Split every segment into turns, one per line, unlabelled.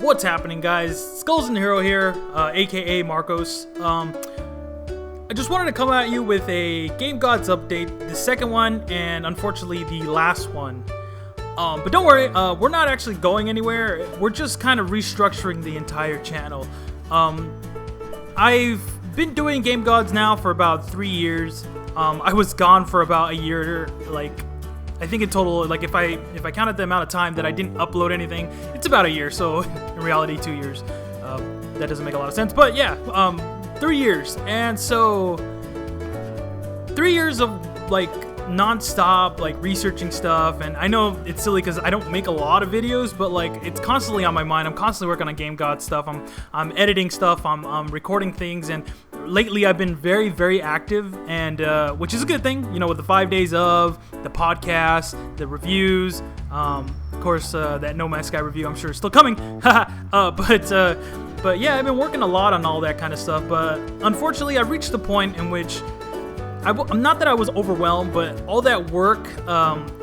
What's happening, guys? Skullznhero here, aka Marcos. I just wanted to come at you with a GameGods update, the second one, and unfortunately the last one. But don't worry, we're not actually going anywhere. We're just kind of restructuring the entire channel. I've been doing GameGods now for about 3 years. I was gone for about a year, I think in total, if I counted the amount of time that I didn't upload anything, it's about a year. So in reality, 2 years. That doesn't make a lot of sense, but yeah, 3 years. And so 3 years of non-stop researching stuff. And I know it's silly because I don't make a lot of videos, but it's constantly on my mind. I'm constantly working on GameGods stuff. I'm editing stuff. I'm recording things, and lately I've been very, very active, and which is a good thing, with the 5 days of the podcast, the reviews, of course, that No Man's Sky review I'm sure is still coming. But yeah, I've been working a lot on all that kind of stuff. But unfortunately, I've reached the point in which I'm not that I was overwhelmed, but all that work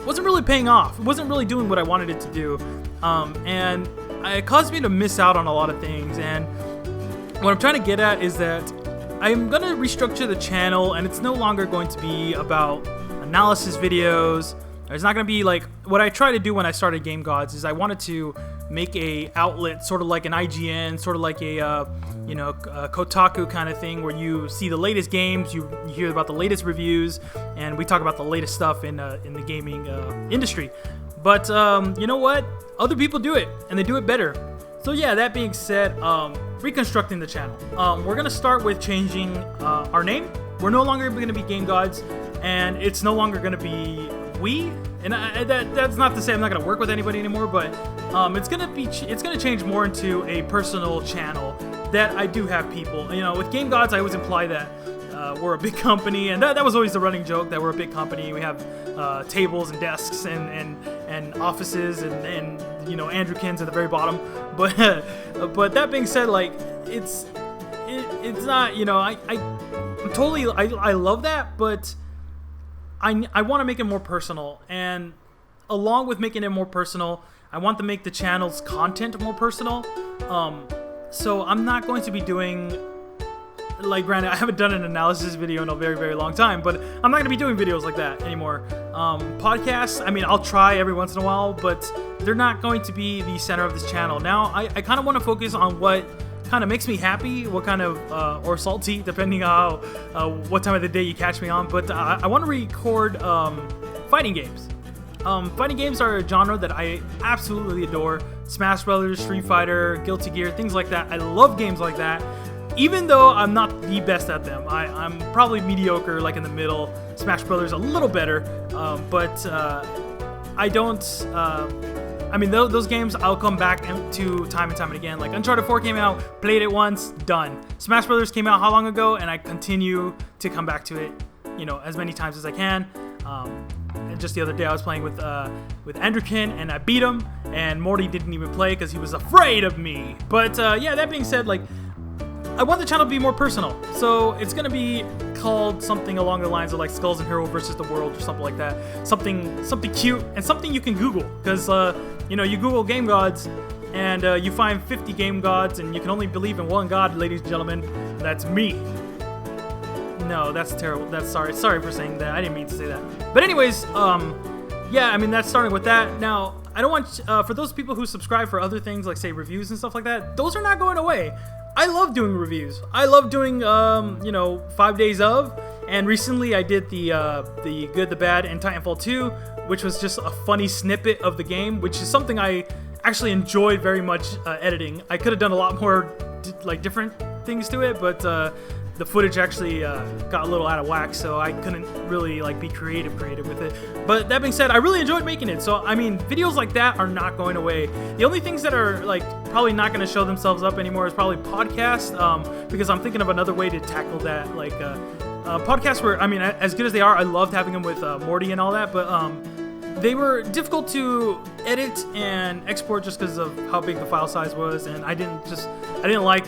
wasn't really paying off. It wasn't really doing what I wanted it to do, and it caused me to miss out on a lot of things. And what I'm trying to get at is that I'm going to restructure the channel, and it's no longer going to be about analysis videos. It's not going to be what I tried to do when I started GameGods is I wanted to make a outlet sort of like an IGN, sort of like a Kotaku kind of thing, where you see the latest games, you hear about the latest reviews, and we talk about the latest stuff in the gaming industry. But you know what? Other people do it, and they do it better. So yeah, that being said, reconstructing the channel. We're going to start with changing our name. We're no longer going to be GameGods, and it's no longer going to be we. And that's not to say I'm not going to work with anybody anymore, but it's going to change more into a personal channel that I do have people. With GameGods, I always imply that we're a big company, and that was always the running joke, that we're a big company. We have tables and desks and offices and Andrewkins at the very bottom. But that being said, it's not, I love that, but I want to make it more personal. And along with making it more personal, I want to make the channel's content more personal. So I'm not going to be doing, granted, I haven't done an analysis video in a very, very long time, but I'm not going to be doing videos like that anymore. Podcasts, I'll try every once in a while, but they're not going to be the center of this channel. Now, I kind of want to focus on what kind of makes me happy, what kind of, or salty, depending on what time of the day you catch me on, but I want to record fighting games. Fighting games are a genre that I absolutely adore. Smash Brothers, Street Fighter, Guilty Gear, things like that. I love games like that. Even though I'm not the best at them, I'm probably mediocre, in the middle. Smash Brothers a little better, but I don't. Those games I'll come back to time and time and again. Uncharted 4 came out, played it once, done. Smash Brothers came out how long ago, and I continue to come back to it, as many times as I can. And just the other day I was playing with Andrewkin, and I beat him, and Morty didn't even play because he was afraid of me. But yeah, that being said, I want the channel to be more personal, so it's gonna be called something along the lines of Skullznhero versus the world, or something like that. Something cute, and something you can Google, because you Google GameGods, and you find 50 GameGods, and you can only believe in one God, ladies and gentlemen. That's me. No, that's terrible. That's sorry for saying that. I didn't mean to say that. But anyways, yeah, that's starting with that. Now, I don't want for those people who subscribe for other things, say reviews and stuff like that, those are not going away. I love doing reviews. I love doing 5 days of, and recently I did the Good, the Bad, and Titanfall 2, which was just a funny snippet of the game, which is something I actually enjoyed very much editing. I could have done a lot more different things to it, but the footage actually got a little out of whack, so I couldn't really be creative with it. But that being said, I really enjoyed making it. So videos like that are not going away. The only things that are probably not going to show themselves up anymore is probably podcasts, because I'm thinking of another way to tackle that. Podcasts were, as good as they are, I loved having them with Morty and all that, but they were difficult to edit and export just because of how big the file size was, and I didn't like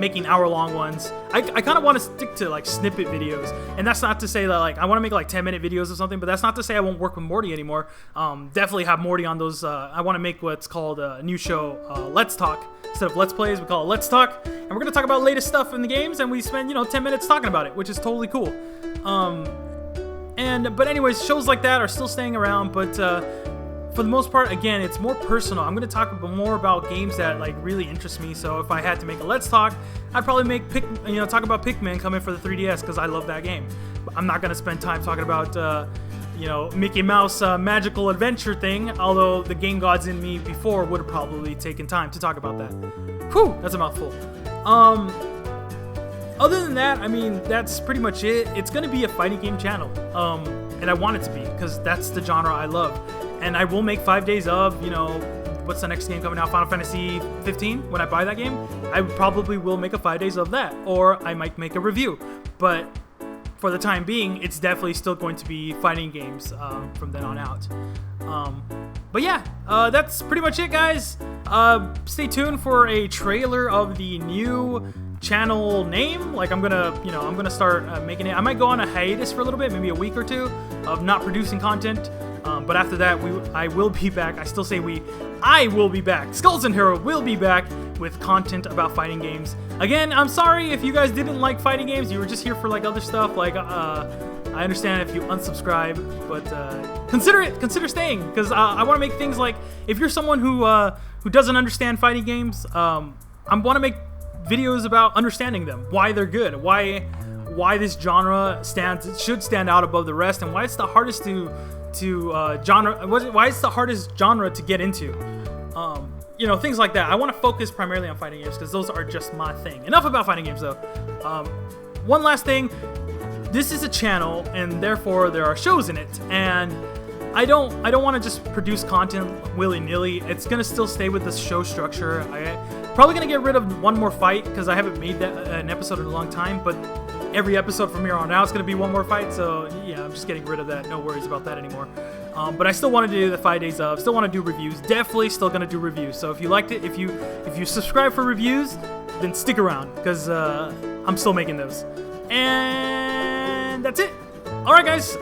making hour-long ones. I kind of want to stick to like snippet videos, and that's not to say that like I want to make like 10-minute videos or something, but that's not to say I won't work with Morty anymore. Definitely have Morty on those. I want to make what's called a new show, Let's Talk. Instead of Let's Plays, we call it Let's Talk, and we're gonna talk about latest stuff in the games, and we spend 10 minutes talking about it, which is totally cool. But anyways, shows like that are still staying around, but for the most part, again, it's more personal. I'm going to talk more about games that like really interest me. So if I had to make a Let's Talk, I'd probably make talk about Pikmin coming for the 3DS because I love that game. But I'm not going to spend time talking about Mickey Mouse magical adventure thing, although the GameGods in me before would have probably taken time to talk about that. Whew, that's a mouthful. Other than that, I mean, that's pretty much it. It's going to be a fighting game channel, and I want it to be because that's the genre I love. And I will make 5 days of, what's the next game coming out? Final Fantasy 15. When I buy that game, I probably will make a 5 days of that, or I might make a review. But for the time being, it's definitely still going to be fighting games from then on out. But yeah, that's pretty much it, guys. Stay tuned for a trailer of the new channel name. Like I'm gonna start making it. I might go on a hiatus for a little bit, maybe a week or two of not producing content. But after that, I will be back. I still say I will be back. Skullznhero will be back with content about fighting games. Again, I'm sorry if you guys didn't like fighting games. You were just here for like other stuff. Like I understand if you unsubscribe, but consider staying because I want to make things like if you're someone who doesn't understand fighting games, I want to make videos about understanding them, why they're good, why this genre should stand out above the rest, and why it's the hardest why it's the hardest genre to get into. Things like that. I want to focus primarily on fighting games because those are just my thing. Enough about fighting games though. One last thing. This is a channel, and therefore there are shows in it, and I don't want to just produce content willy-nilly. It's gonna still stay with this show structure. Probably gonna get rid of one more fight because I haven't made an episode in a long time, but every episode from here on out is gonna be one more fight, so yeah, I'm just getting rid of that. No worries about that anymore. But I still want to do the 5 days of, still want to do reviews. Definitely still gonna do reviews. So if you liked it, if you subscribe for reviews, then stick around because I'm still making those. And that's it. Alright guys,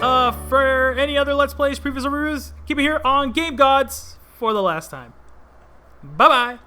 for any other Let's Plays, previews, or reviews, keep it here on GameGods for the last time. Bye-bye!